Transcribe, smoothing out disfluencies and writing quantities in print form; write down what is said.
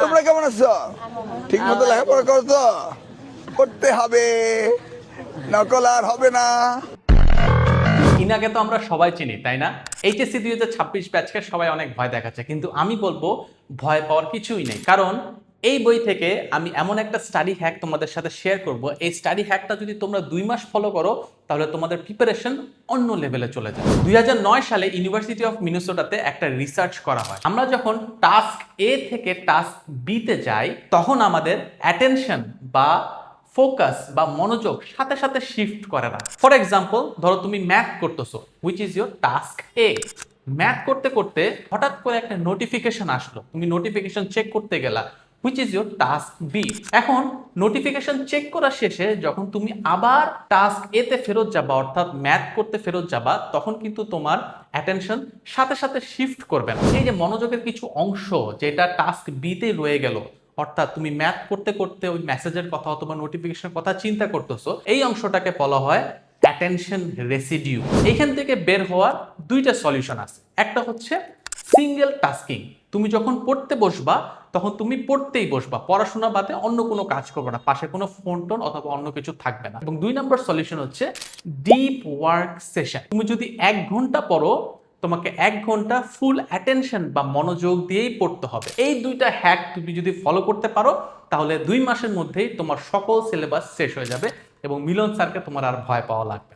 তোমরা কেমন আছো? ঠিক মতো লেখাপড়া করছো? করতে হবে, নকল আর হবে না। ইনাকে তো আমরা সবাই চিনি, তাই না? এইচএসসি 2026 ব্যাচকে সবাই অনেক ভয় দেখাচ্ছে, কিন্তু আমি বলবো ভয় পাওয়ার কিছুই নেই। কারণ এই বই থেকে আমি এমন একটা স্টাডি হ্যাক তোমাদের সাথে শেয়ার করব। এই স্টাডি হ্যাকটা যদি তোমরা 2 মাস ফলো করো, তাহলে তোমাদের প্রিপারেশন অন্য লেভেলে চলে যাবে। 2009 সালে ইউনিভার্সিটি অফ মিনেসোটাতে একটা রিসার্চ করা হয়। আমরা যখন টাস্ক এ থেকে টাস্ক বি তে যাই, তখন আমাদের অ্যাটেনশন বা ফোকাস বা মনোযোগ সাথে সাথে শিফট করে না। ফর এক্সাম্পল, ধরো তুমি ম্যাথ করতেছো, which is your task A. Math করতে করতে হঠাৎ করে একটা নোটিফিকেশন আসলো, তুমি নোটিফিকেশন চেক করতে গেলা, which is your task B. এখন নোটিফিকেশন চেক করা শেষে যখন তুমি আবার টাস্ক এ তে ফেরত যাবা, অর্থাৎ ম্যাথ করতে ফেরত যাবা, তখন কিন্তু তোমার অ্যাটেনশন সাথে সাথে শিফট করবে না। এই যে মনোযোগের কিছু অংশ যেটা টাস্ক বি তে রয়ে গেল, অর্থাৎ তুমি ম্যাথ করতে করতে ওই মেসেজের কথা অথবা নোটিফিকেশনের কথা চিন্তা করতেছো, এই অংশটাকে বলা হয় অ্যাটেনশন রেসিডিউ। এখান থেকে বের হওয়ার দুইটা সলিউশন আছে। একটা হচ্ছে সিঙ্গেল টাস্কিং। তুমি যখন পড়তে বসবা, তখন তুমি পড়তেই বসবা, পড়াশোনা বাদে অন্য কোনো কাজ করবে না, পাশে কোনো ফোন টোন অথবা অন্য কিছু থাকবে না। এবং 2 নম্বর সলিউশন হচ্ছে ডিপ ওয়ার্ক সেশন। তুমি যদি 1 ঘন্টা পড়ো, তোমাকে 1 ঘন্টা ফুল অ্যাটেনশন বা মনোযোগ দিয়েই পড়তে হবে। এই দুইটা হ্যাক তুমি যদি ফলো করতে পারো, তাহলে 2 মাসের মধ্যেই তোমার সকল সিলেবাস শেষ হয়ে যাবে এবং মিলন স্যারকে তোমার আর ভয় পাওয়া লাগবে না।